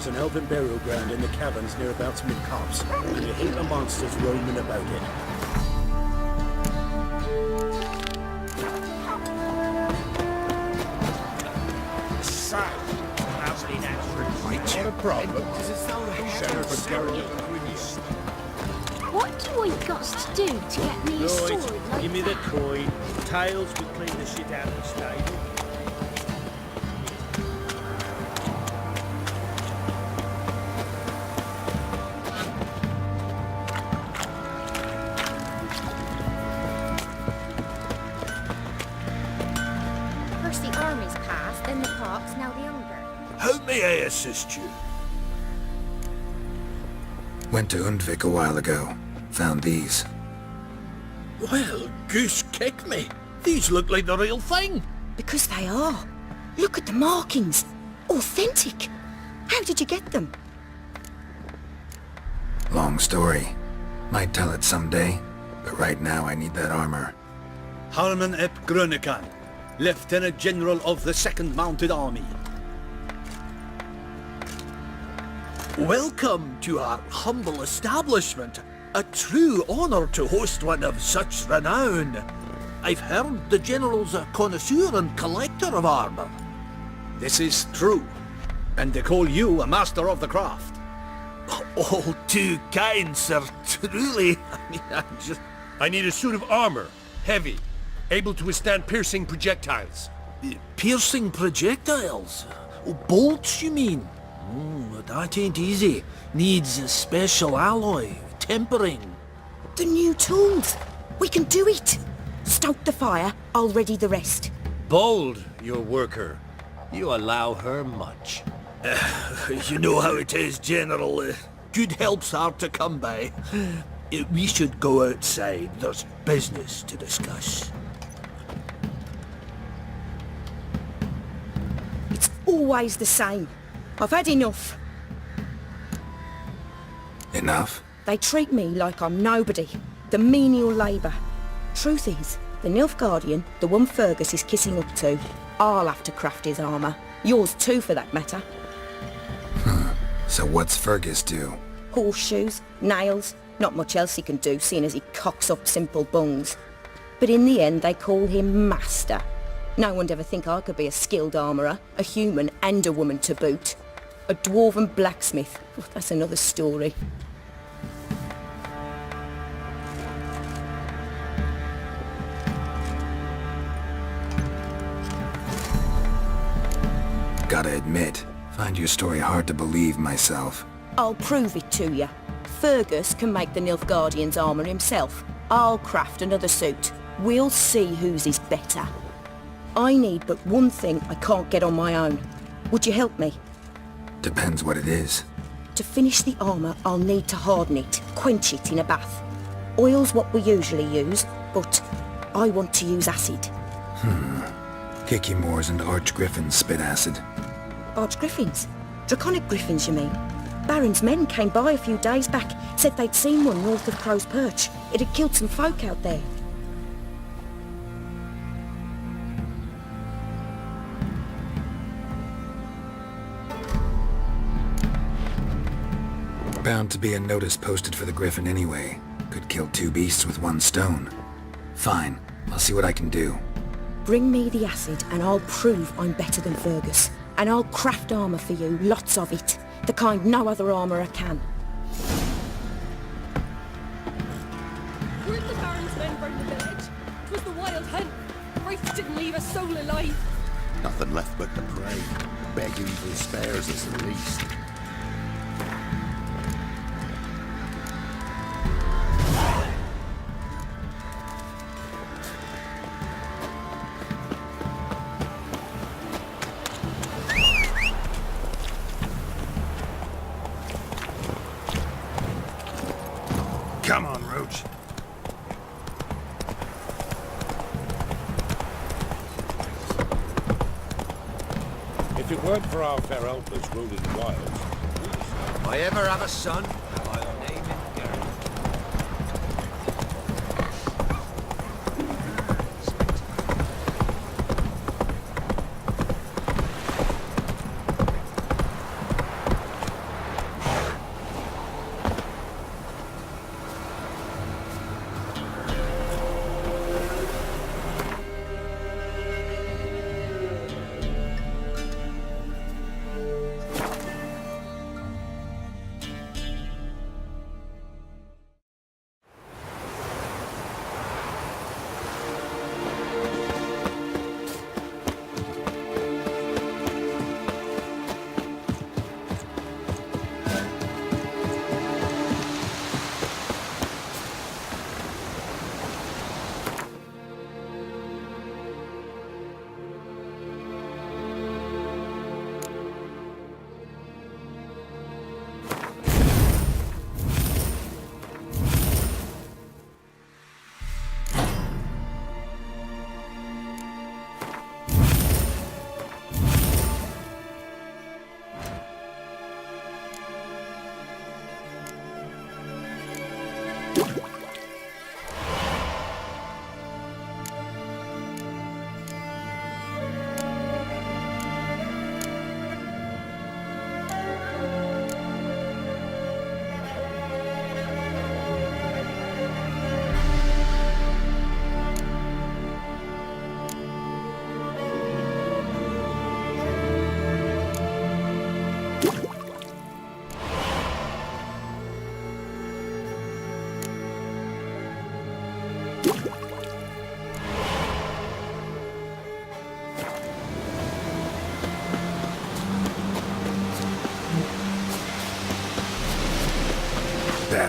There's an elven burial ground in the caverns near about mid-copse, and you hate the monsters roaming about it. So, lovely natural creature. Not a problem. What do I got to do to get me a sword like Give me the that? coin. Tails will clean the shit out of the stable. First the army's passed, then the parks, now the hunger. How may I assist you? Went to Undvik a while ago. Found these. Well, goose kick me. These look like the real thing. Because they are. Look at the markings. Authentic. How did you get them? Long story. Might tell it someday, but right now I need that armor. Harman ep Grönekan, Lieutenant General of the 2nd Mounted Army. Welcome to our humble establishment. A true honor to host one of such renown. I've heard the General's a connoisseur and collector of armor. This is true, and they call you a master of the craft. All too kind, sir, truly. I need a suit of armor, heavy, able to withstand piercing projectiles. Piercing projectiles? Oh, bolts, you mean? That ain't easy. Needs a special alloy, tempering. The new tools. We can do it. Stoke the fire, I'll ready the rest. Bold, your worker. You allow her much. You know how it is, General. Good help's hard to come by. We should go outside. There's business to discuss. It's always the same. I've had enough. Enough? They treat me like I'm nobody. The menial labour. Truth is, the Nilfgaardian, the one Fergus is kissing up to, I'll have to craft his armour. Yours too, for that matter. So what's Fergus do? Horseshoes, nails, not much else he can do, seeing as he cocks up simple bungs. But in the end, they call him Master. No one'd ever think I could be a skilled armourer, a human and a woman to boot. A dwarven blacksmith, oh, that's another story. Gotta admit, find your story hard to believe myself. I'll prove it to you. Fergus can make the Nilfgaardian's armour himself. I'll craft another suit. We'll see whose is better. I need but one thing I can't get on my own. Would you help me? Depends what it is. To finish the armour, I'll need to harden it, quench it in a bath. Oil's what we usually use, but I want to use acid. Kicky Moors and Archgriffins spit acid. Archgriffins? Draconic griffins, you mean? Baron's men came by a few days back, said they'd seen one north of Crow's Perch. It had killed some folk out there. Bound to be a notice posted for the Griffin anyway. Could kill two beasts with one stone. Fine, I'll see what I can do. Bring me the acid and I'll prove I'm better than Fergus. And I'll craft armour for you, lots of it. The kind no other armourer can. Weren't the Baron's men burned the village? It was the wild hunt. Wraiths didn't leave a soul alive. Nothing left but to pray. Beg evil spares us at least. Come on, Roach. If it weren't for our fair helpers ruling the wilds, If I ever have a son, I'll name him Gary.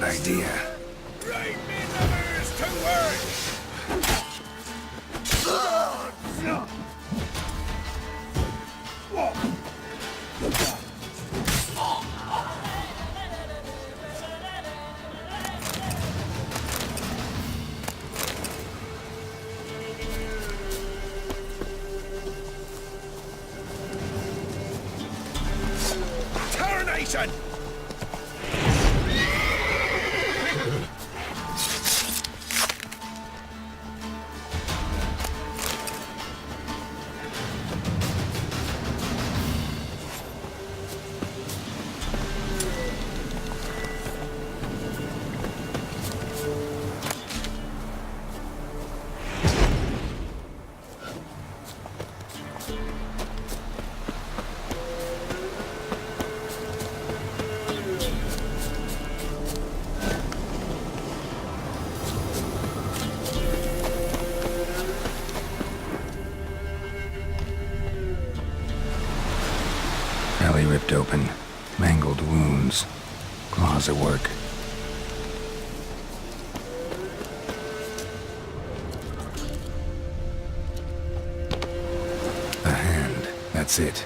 bad idea. Right, me lovers, to work! Tarnation! Belly ripped open, mangled wounds, claws at work. A hand, that's it.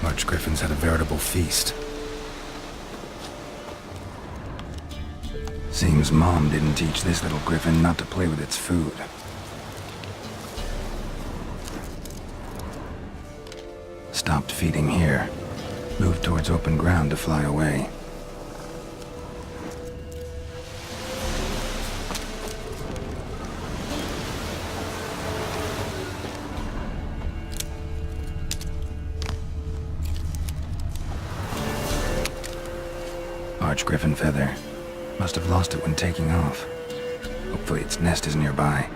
Archgriffins had a veritable feast. Seems Mom didn't teach this little griffin not to play with its food. Stopped feeding here. Moved towards open ground to fly away. Archgriffin feather. Must have lost it when taking off. Hopefully its nest is nearby.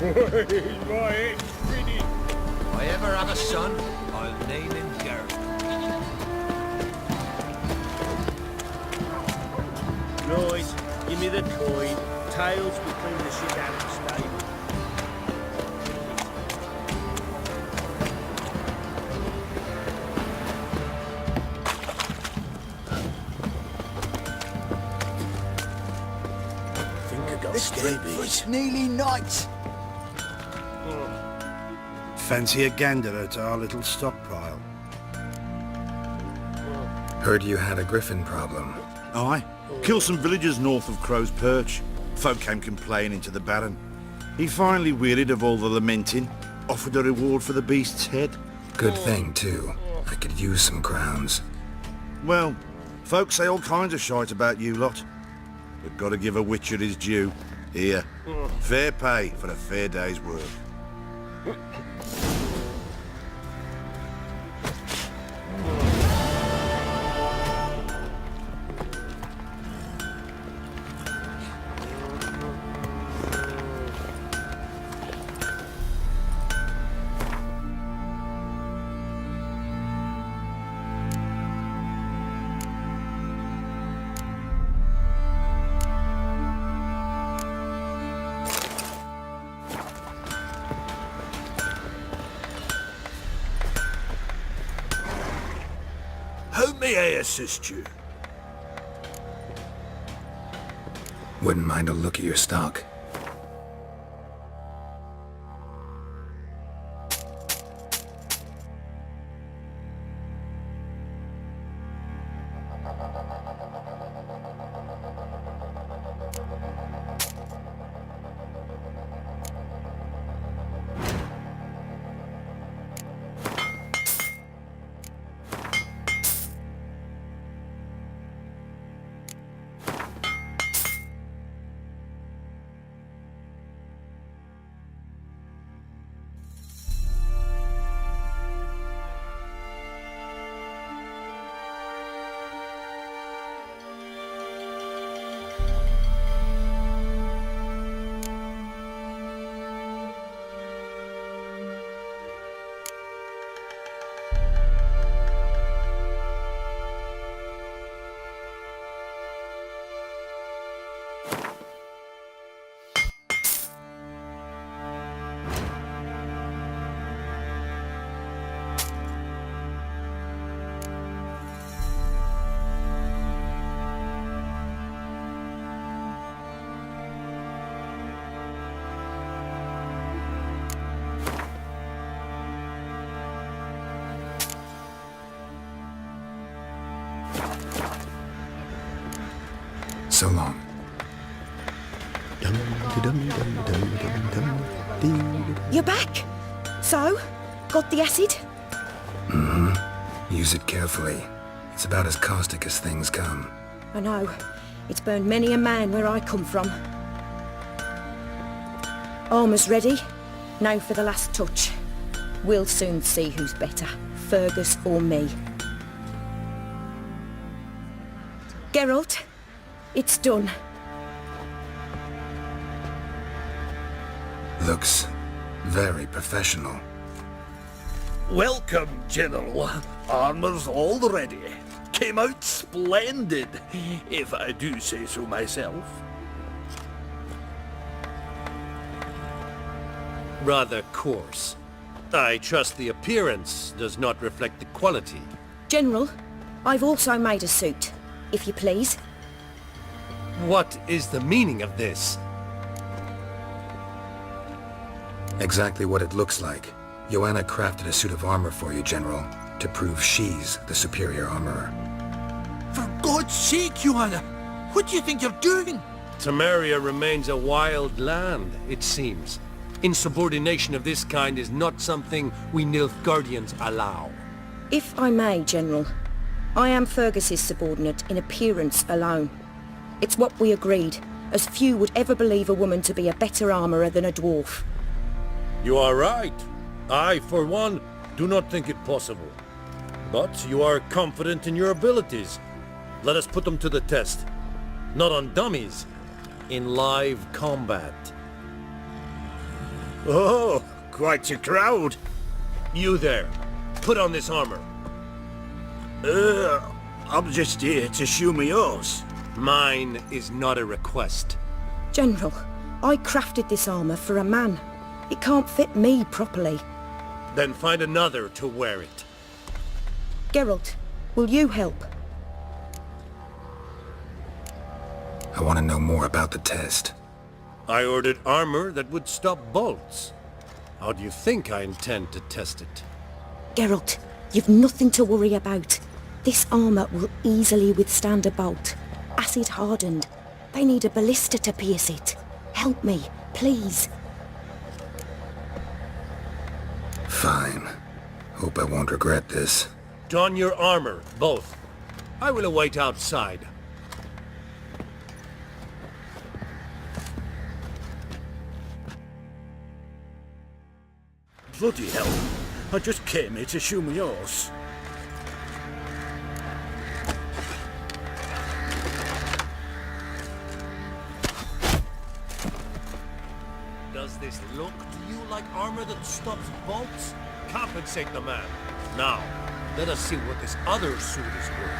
He's my ex-Finny. If I ever have a son, I'll name him Gareth. Right, give me the coin. Tails will clean the shit out of the stable. Think I got scabies. nearly night. Fancy a gander at our little stockpile? Heard you had a griffin problem. Aye. Killed some villagers north of Crow's Perch. Folk came complaining to the Baron. He finally wearied of all the lamenting, offered a reward for the beast's head. Good thing, too. I could use some crowns. Well, folks say all kinds of shite about you lot. But gotta give a witcher his due. Here, fair pay for a fair day's work. How may I assist you? Wouldn't mind a look at your stock. So long. You're back? So? Got the acid? Use it carefully. It's about as caustic as things come. I know. It's burned many a man where I come from. Armour's ready. Now for the last touch. We'll soon see who's better, Fergus or me. Geralt, it's done. Looks very professional. Welcome, General. Armour's all ready. Came out splendid, if I do say so myself. Rather coarse. I trust the appearance does not reflect the quality. General, I've also made a suit, if you please. What is the meaning of this? Exactly what it looks like. Joanna crafted a suit of armor for you, General, to prove she's the superior armorer. For God's sake, Joanna, what do you think you're doing? Temeria remains a wild land, it seems. Insubordination of this kind is not something we Nilfgaardians allow. If I may, General, I am Fergus's subordinate in appearance alone. It's what we agreed, as few would ever believe a woman to be a better armourer than a dwarf. You are right. I, for one, do not think it possible. But you are confident in your abilities. Let us put them to the test. Not on dummies, in live combat. Oh, quite a crowd. You there. Put on this armor. I'm just here to show me yours. Mine is not a request. General, I crafted this armour for a man. It can't fit me properly. Then find another to wear it. Geralt, will you help? I want to know more about the test. I ordered armor that would stop bolts. How do you think I intend to test it? Geralt, you've nothing to worry about. This armour will easily withstand a bolt. Acid hardened. They need a ballista to pierce it. Help me, please. Fine. Hope I won't regret this. Don your armor, both. I will await outside. Bloody hell. I just came here to show me yours. Does this look to you like armor that stops bolts? Compensate the man. Now, let us see what this other suit is worth.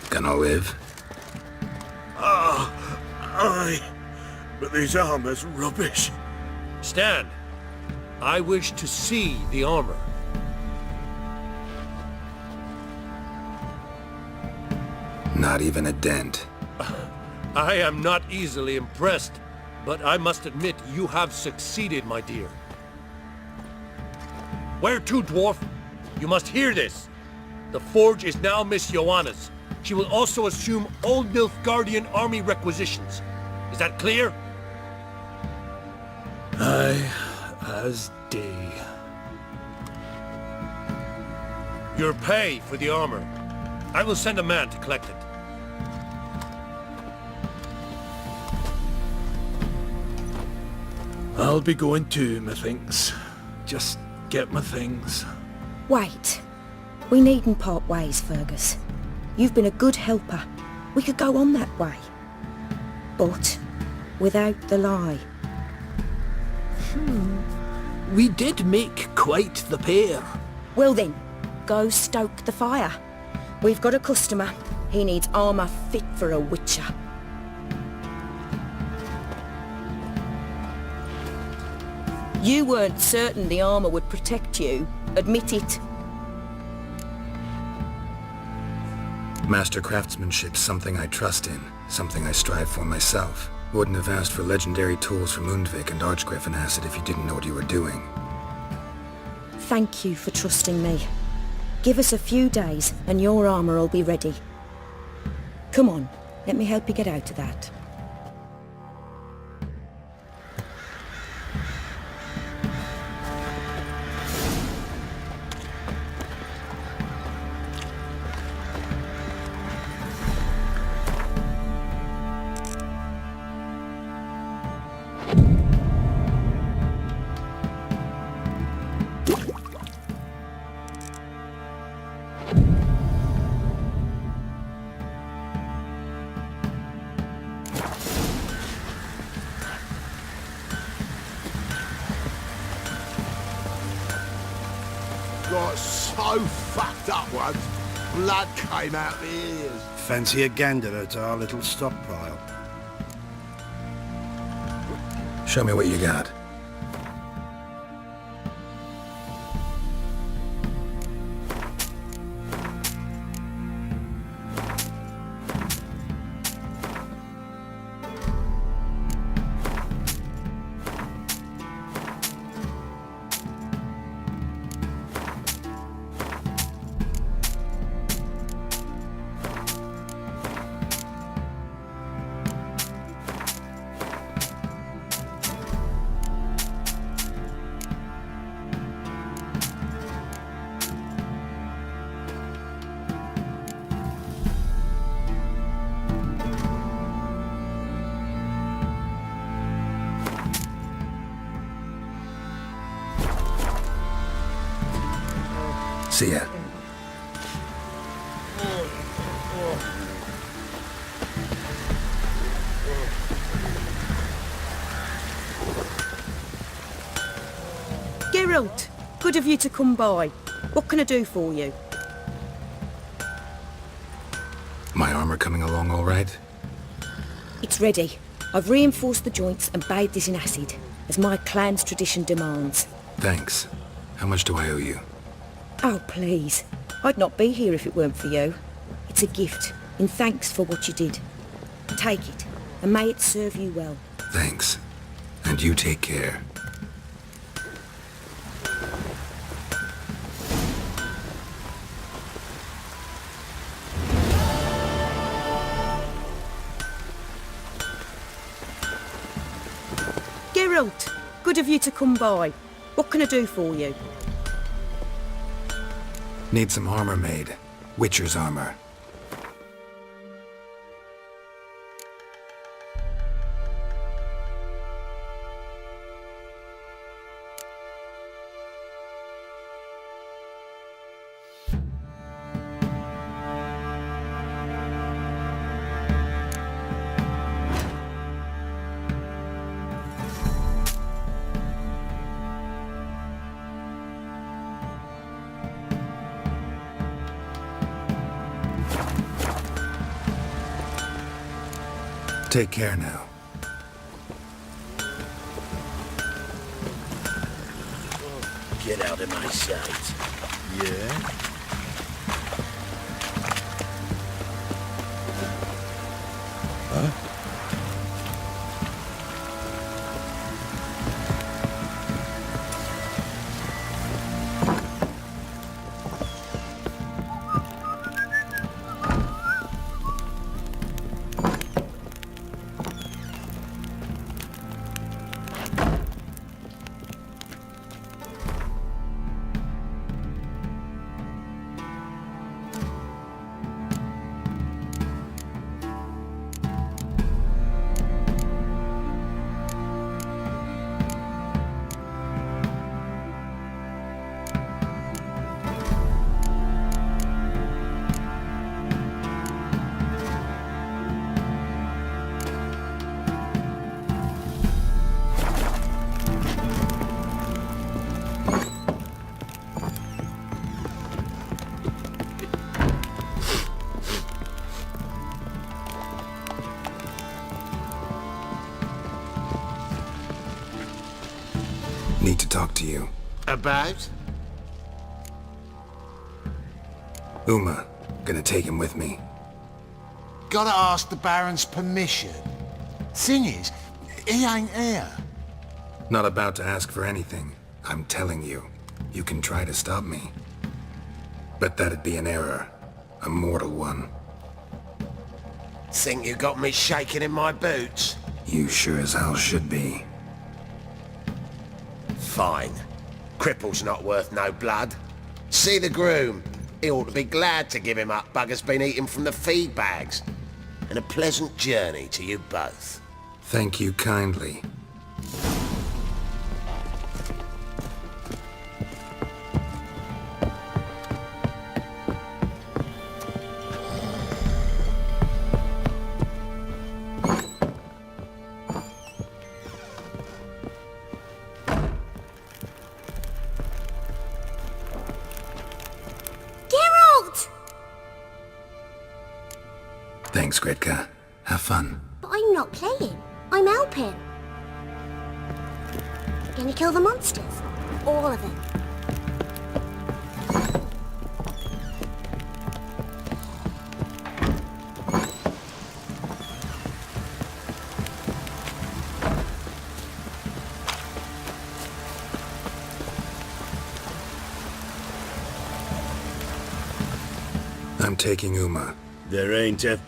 Gonna live? Aye. But these armor's rubbish. Stand. I wish to see the armor. Not even a dent. I am not easily impressed, but I must admit you have succeeded, my dear. Where to, dwarf? You must hear this. The forge is now Miss Joanna's. She will also assume all Nilfgaardian army requisitions. Is that clear? Aye, as day. Your pay for the armor. I will send a man to collect it. I'll be going too, methinks. Just get my things. Wait. We needn't part ways, Fergus. You've been a good helper. We could go on that way. But without the lie. We did make quite the pair. Well then, go stoke the fire. We've got a customer. He needs armour fit for a witcher. You weren't certain the armour would protect you. Admit it. Master craftsmanship's something I trust in, something I strive for myself. Wouldn't have asked for legendary tools from Undvik and Archgriffin Acid if you didn't know what you were doing. Thank you for trusting me. Give us a few days and your armour will be ready. Come on, let me help you get out of that. Got so fucked up once, blood came out the ears. Fancy a gander at our little stockpile. Show me what you got. See ya. Geralt, good of you to come by. What can I do for you? My armor coming along all right? It's ready. I've reinforced the joints and bathed it in acid, as my clan's tradition demands. Thanks. How much do I owe you? Oh, please. I'd not be here if it weren't for you. It's a gift, in thanks for what you did. Take it, and may it serve you well. Thanks. And you take care. Geralt, good of you to come by. What can I do for you? Need some armor made. Witcher's armor. Take care now. Get out of my sight. Yeah? Need to talk to you. About? Uma. Gonna take him with me. Gotta ask the Baron's permission. Thing is, he ain't here. Not about to ask for anything. I'm telling you. You can try to stop me. But that'd be an error. A mortal one. Think you got me shaking in my boots? You sure as hell should be. Fine. Cripple's not worth no blood. See the groom. He ought to be glad to give him up. Bugger's been eating from the feed bags. And a pleasant journey to you both. Thank you kindly. Thanks, Gretka. Have fun. But I'm not playing. I'm helping. Gonna kill the monsters. All of them. I'm taking Uma. There ain't a...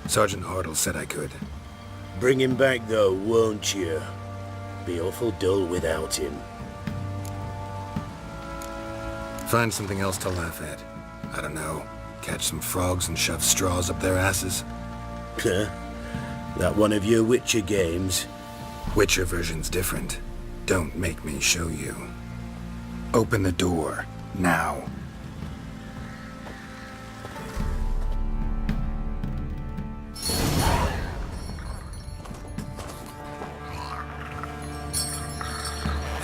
Sergeant Hartle said I could. Bring him back though, won't you? Be awful dull without him. Find something else to laugh at. I don't know. Catch some frogs and shove straws up their asses. Huh? That one of your Witcher games? Witcher version's different. Don't make me show you. Open the door. Now.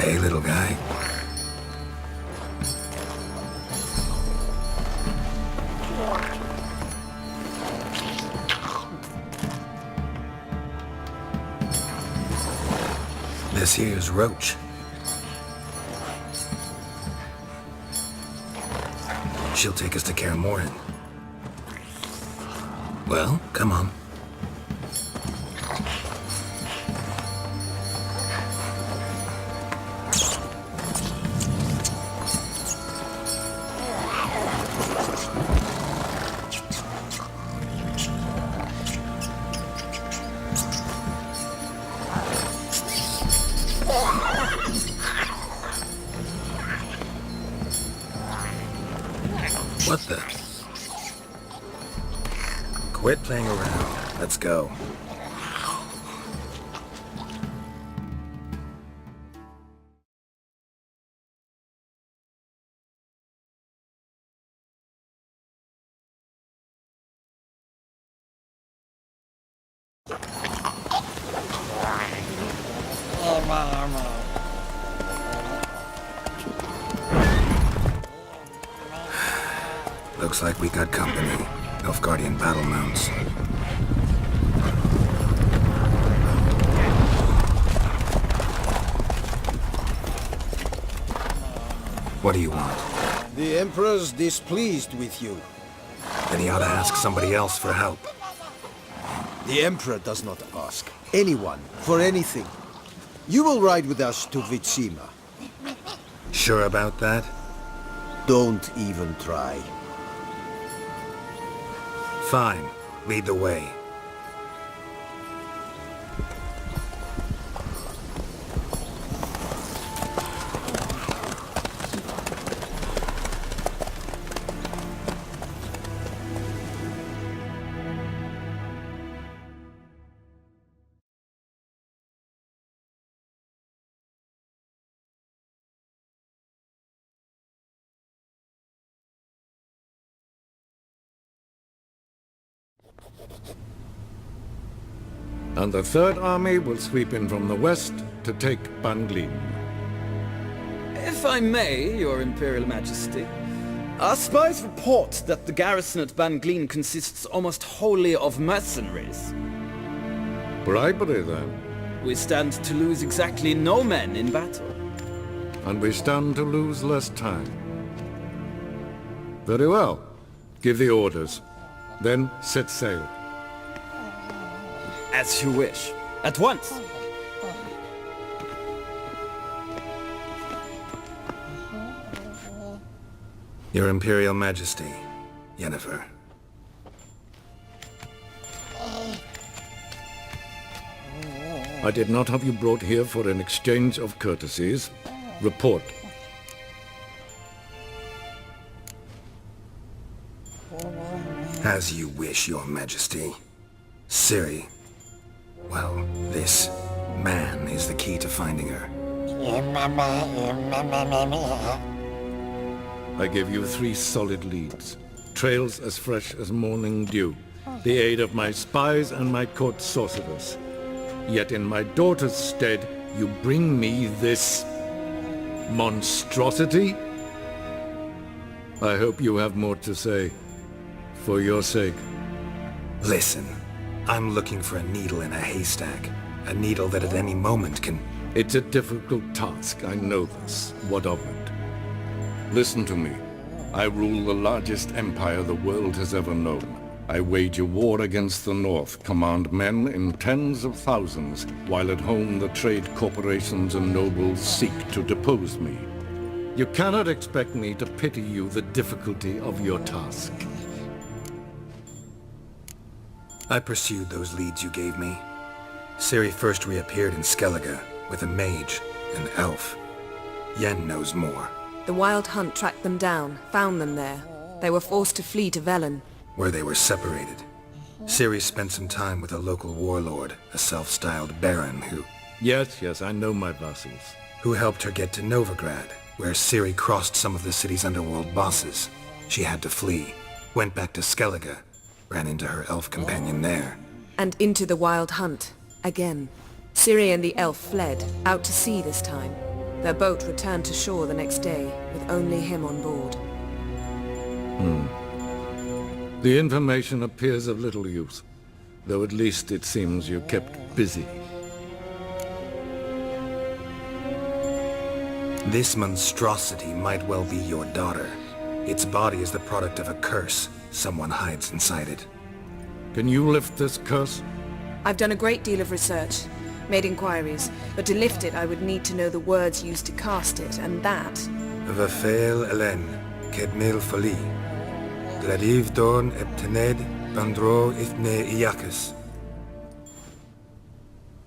Hey, little guy. This here's Roach. She'll take us to Kaer Morhen. Well, come on. What the? Quit playing around. Let's go. Looks like we got company. Nilfgaardian battle mounts. What do you want? The Emperor's displeased with you. Then he ought to ask somebody else for help. The Emperor does not ask anyone for anything. You will ride with us to Vitsima. Sure about that? Don't even try. Fine. Lead the way. And the Third Army will sweep in from the west to take Ban Glin. If I may, Your Imperial Majesty, our spies report that the garrison at Ban Glin consists almost wholly of mercenaries. Bribery, then. We stand to lose exactly no men in battle. And we stand to lose less time. Very well. Give the orders. Then set sail. As you wish. At once! Your Imperial Majesty, Yennefer. I did not have you brought here for an exchange of courtesies. Report. As you wish, Your Majesty. Ciri. Well, this man is the key to finding her. I give you 3 solid leads. Trails as fresh as morning dew. The aid of my spies and my court sorcerers. Yet in my daughter's stead, you bring me this monstrosity? I hope you have more to say. For your sake. Listen, I'm looking for a needle in a haystack. A needle that at any moment can... It's a difficult task, I know this. What of it? Listen to me. I rule the largest empire the world has ever known. I wage a war against the North, command men in tens of thousands, while at home the trade corporations and nobles seek to depose me. You cannot expect me to pity you the difficulty of your task. I pursued those leads you gave me. Ciri first reappeared in Skellige with a mage, an elf. Yen knows more. The Wild Hunt tracked them down, found them there. They were forced to flee to Velen. Where they were separated. Ciri spent some time with a local warlord, a self-styled baron who... Yes, I know my vassals. Who helped her get to Novigrad, where Ciri crossed some of the city's underworld bosses. She had to flee, went back to Skellige, ran into her elf companion there. And into the Wild Hunt, again. Ciri and the elf fled, out to sea this time. Their boat returned to shore the next day, with only him on board. The information appears of little use, though at least it seems you kept busy. This monstrosity might well be your daughter. Its body is the product of a curse. Someone hides inside it. Can you lift this curse? I've done a great deal of research, made inquiries, but to lift it I would need to know the words used to cast it, and that... Vafel Elen, Kedmil Fali. Gladiv Dorn Eptened Bandro Ithne Iacus.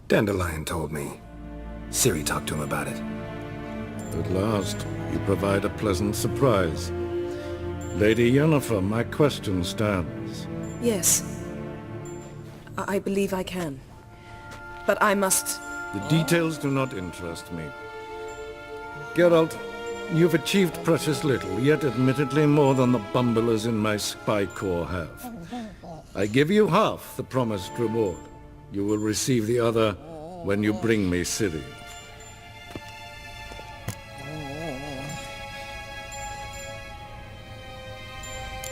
Dandelion told me. Ciri talked to him about it. At last, you provide a pleasant surprise. Lady Yennefer, my question stands. Yes. I believe I can. But I must... The details do not interest me. Geralt, you've achieved precious little, yet admittedly more than the bumblers in my spy corps have. I give you half the promised reward. You will receive the other when you bring me Ciri.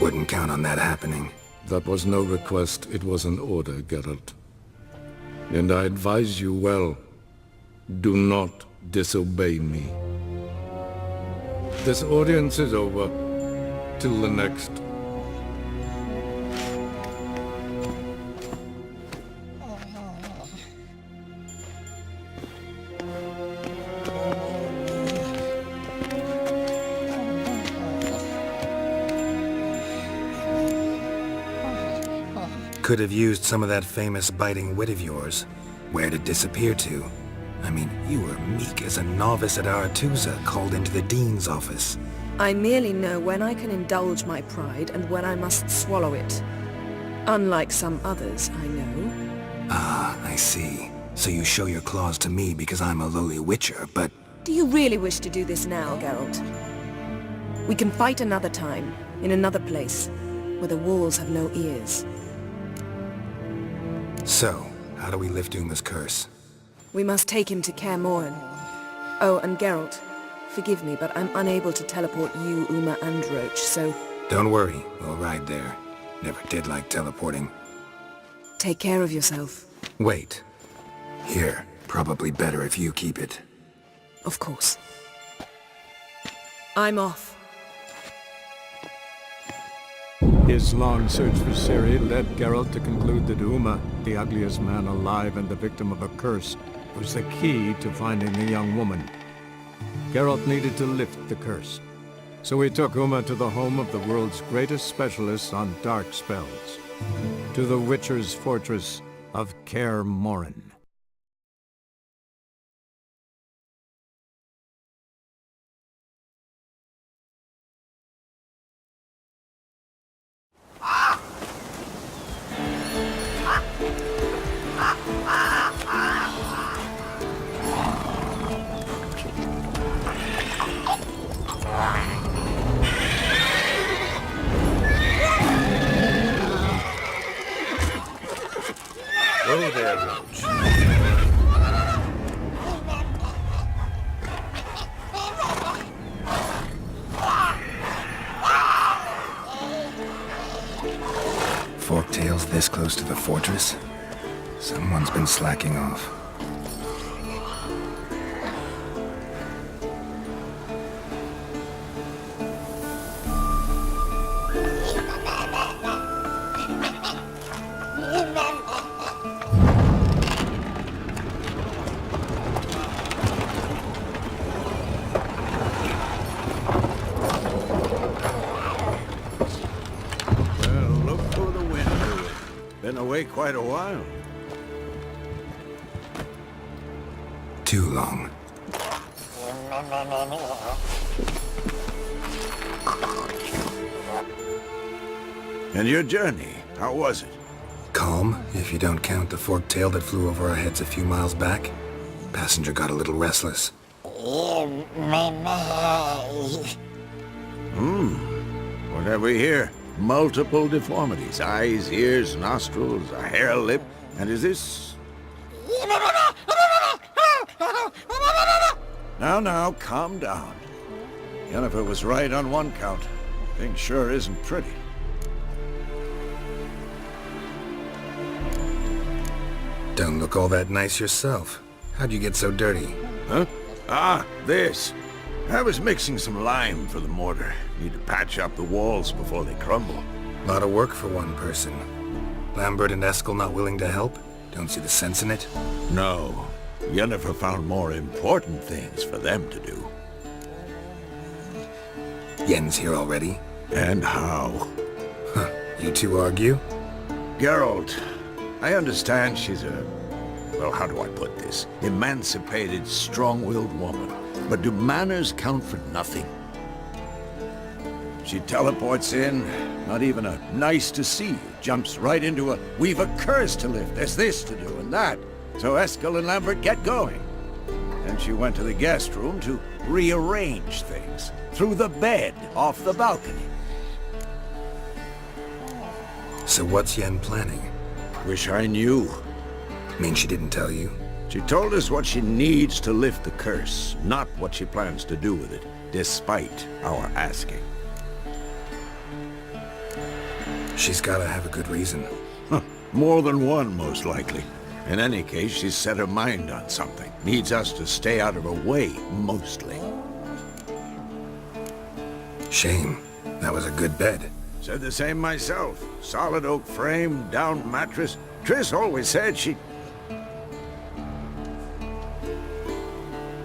Wouldn't count on that happening. That was no request, it was an order, Geralt. And I advise you well, do not disobey me. This audience is over. Till the next. Could have used some of that famous biting wit of yours. Where'd it disappear to? I mean, you were meek as a novice at Aretusa, called into the Dean's office. I merely know when I can indulge my pride and when I must swallow it. Unlike some others, I know. Ah, I see. So you show your claws to me because I'm a lowly witcher, but... Do you really wish to do this now, Geralt? We can fight another time, in another place, where the walls have no ears. So, how do we lift Uma's curse? We must take him to Kaer Morhen. Oh, and Geralt, forgive me, but I'm unable to teleport you, Uma, and Roach, so... Don't worry, we'll ride there. Never did like teleporting. Take care of yourself. Wait. Here, probably better if you keep it. Of course. I'm off. His long search for Ciri led Geralt to conclude that Uma, the ugliest man alive and the victim of a curse, was the key to finding the young woman. Geralt needed to lift the curse, so he took Uma to the home of the world's greatest specialists on dark spells, to the Witcher's fortress of Kaer Morhen. Whoa there, Roach. Forktail's this close to the fortress? Someone's been slacking off. Been away quite a while. Too long. And your journey, how was it? Calm, if you don't count the forktail that flew over our heads a few miles back. Passenger got a little restless. What have we here? Multiple deformities. Eyes, ears, nostrils, a hair lip. And is this... Now, calm down. Yennefer was right on one count. Thing sure isn't pretty. Don't look all that nice yourself. How'd you get so dirty? Huh? Ah, this. I was mixing some lime for the mortar. Need to patch up the walls before they crumble. Lot of work for one person. Lambert and Eskel not willing to help? Don't see the sense in it? No. Yennefer found more important things for them to do. Yen's here already? And how? Huh. You two argue? Geralt, I understand she's a... well, how do I put this? Emancipated, strong-willed woman. But do manners count for nothing? She teleports in, not even a nice to see you, jumps right into a we've a curse to lift, there's this to do and that. So Eskel and Lambert get going. Then she went to the guest room to rearrange things. Through the bed, off the balcony. So what's Yen planning? Wish I knew. Mean she didn't tell you? She told us what she needs to lift the curse, not what she plans to do with it, despite our asking. She's gotta have a good reason. Huh. More than one, most likely. In any case, she's set her mind on something. Needs us to stay out of her way, mostly. Shame. That was a good bed. Said the same myself. Solid oak frame, down mattress. Triss always said she...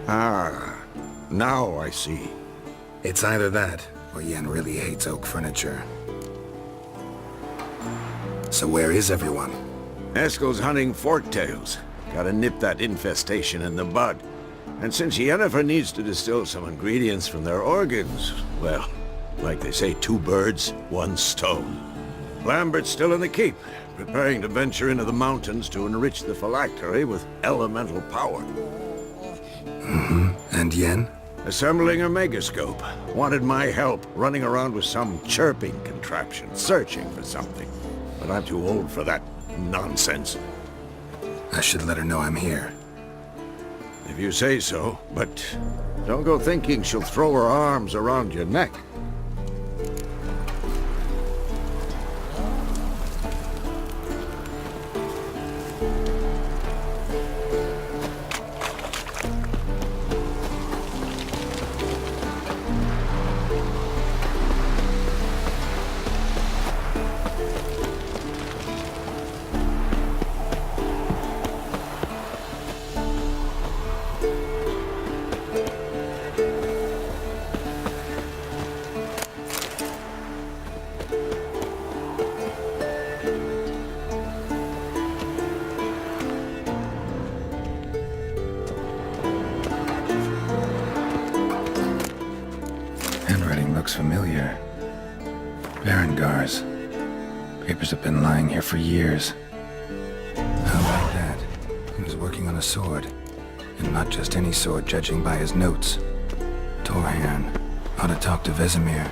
Ah, now I see. It's either that, or Yen really hates oak furniture. So where is everyone? Eskel's hunting forktails. Gotta nip that infestation in the bud. And since Yennefer needs to distill some ingredients from their organs, well, like they say, 2 birds, 1 stone. Lambert's still in the keep, preparing to venture into the mountains to enrich the phylactery with elemental power. Mm-hmm. And Yen? Assembling a megascope. Wanted my help, running around with some chirping contraption, searching for something. But I'm too old for that nonsense. I should let her know I'm here. If you say so, but don't go thinking she'll throw her arms around your neck. Looks familiar. Berengar's. Papers have been lying here for years. How about that? He was working on a sword. And not just any sword, judging by his notes. Torhan. Ought to talk to Vesemir.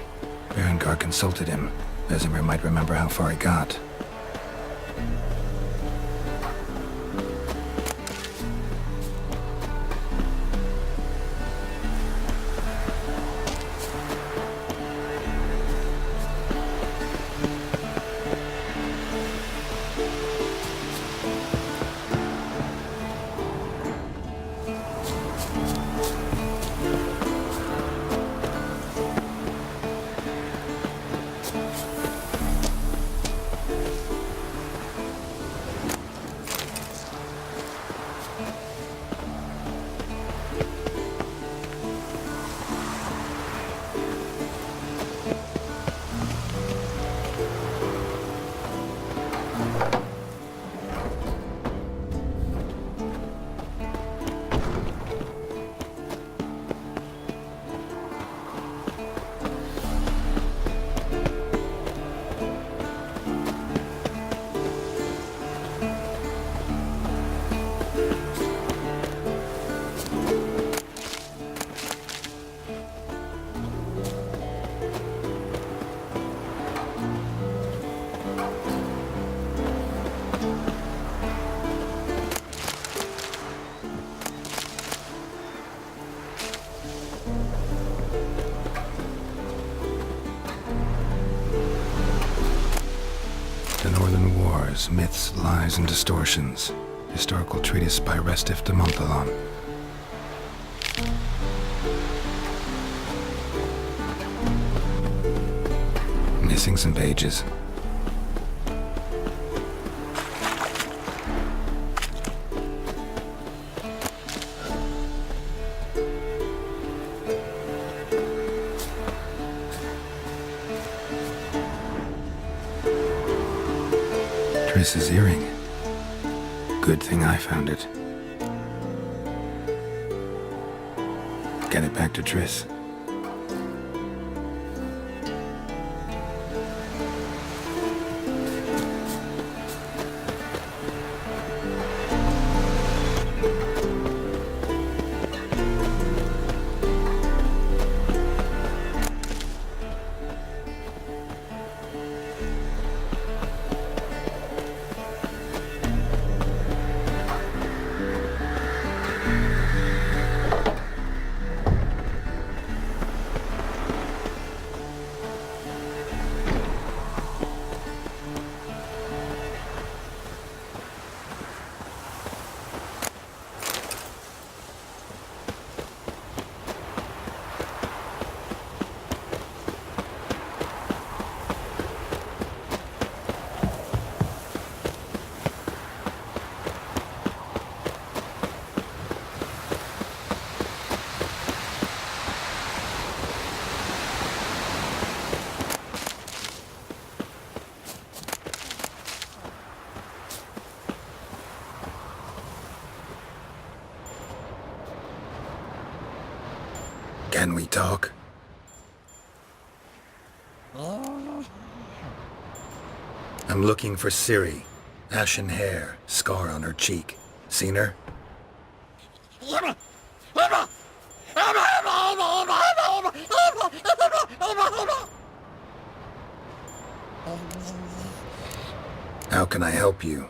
Berengar consulted him. Vesemir might remember how far he got. Wars, Myths, Lies, and Distortions. Historical treatise by Restif de Montholon. Missing some pages. Triss's earring. Good thing I found it. Get it back to Triss. Can we talk? I'm looking for Ciri. Ashen hair, scar on her cheek. Seen her? How can I help you?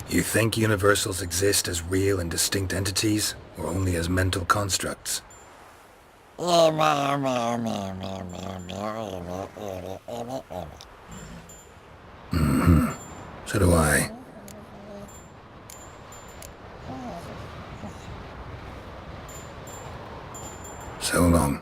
You think universals exist as real and distinct entities, or only as mental constructs? Mm-hmm. So do I. So long.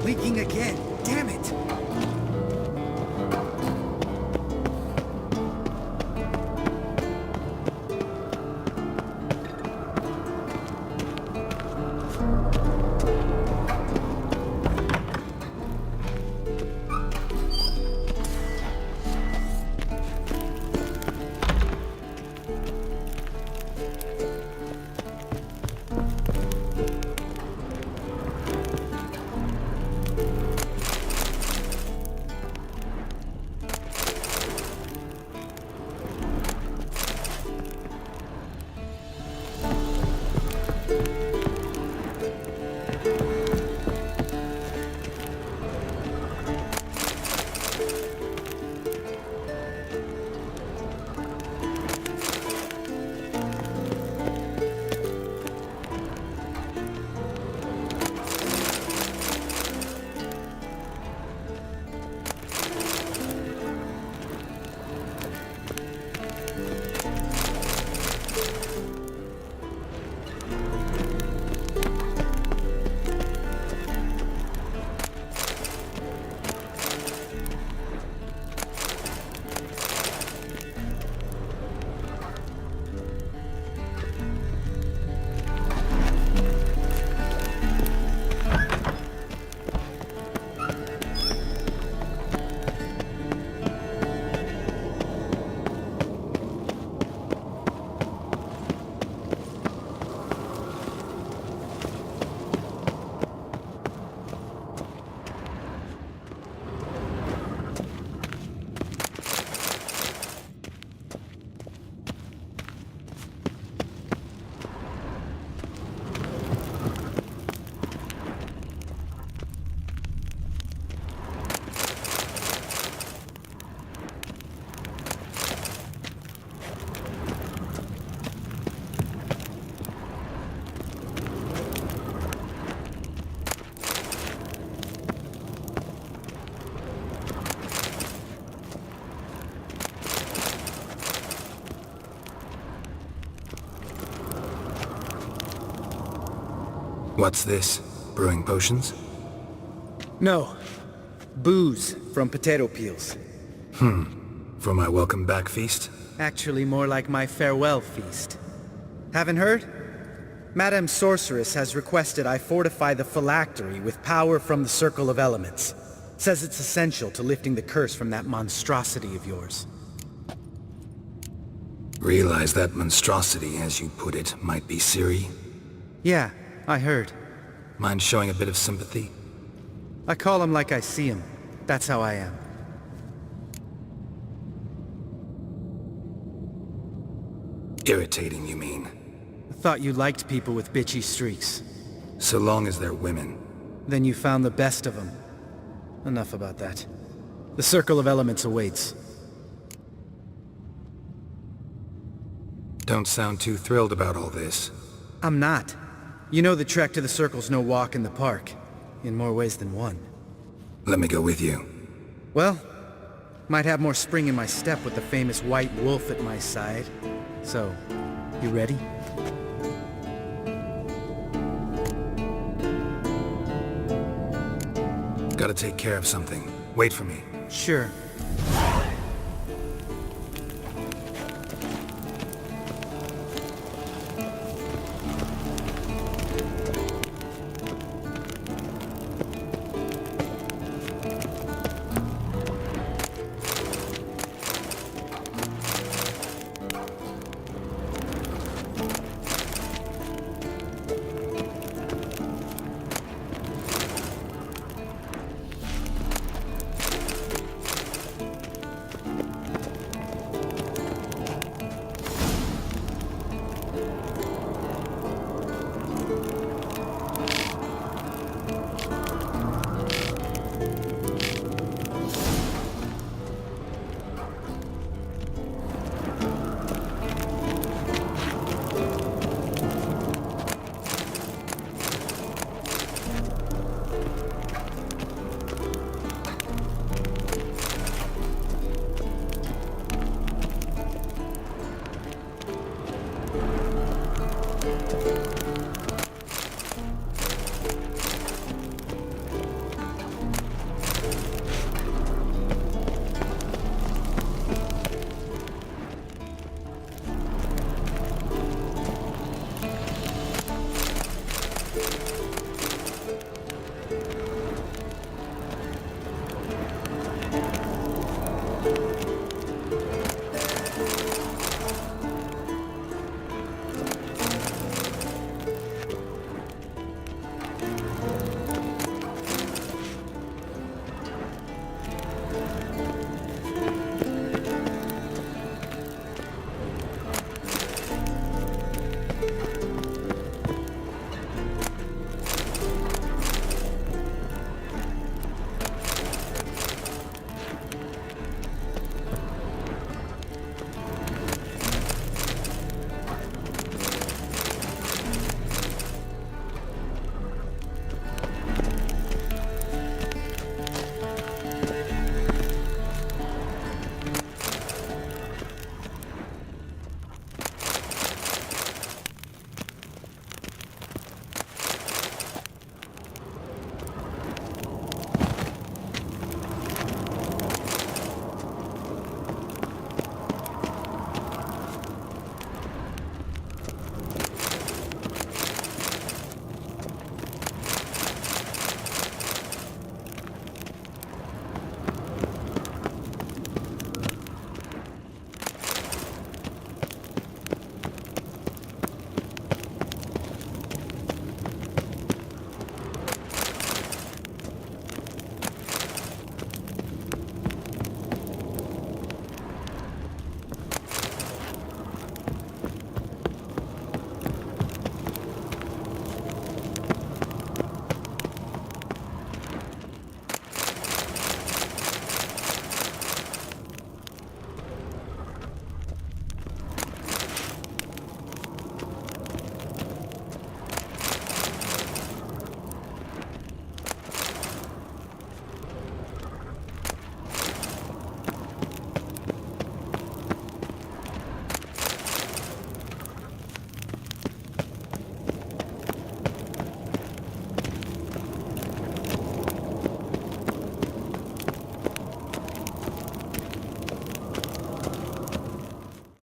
Leaking again. Damn it. What's this? Brewing potions? No. Booze from potato peels. For my welcome back feast? Actually more like my farewell feast. Haven't heard? Madame Sorceress has requested I fortify the phylactery with power from the Circle of Elements. Says it's essential to lifting the curse from that monstrosity of yours. Realize that monstrosity, as you put it, might be Ciri? Yeah, I heard. Mind showing a bit of sympathy? I call him like I see him. That's how I am. Irritating, you mean? I thought you liked people with bitchy streaks. So long as they're women. Then you found the best of them. Enough about that. The Circle of Elements awaits. Don't sound too thrilled about all this. I'm not. You know the trek to the Circle's no walk in the park. In more ways than one. Let me go with you. Well, might have more spring in my step with the famous White Wolf at my side. So, you ready? Gotta take care of something. Wait for me. Sure.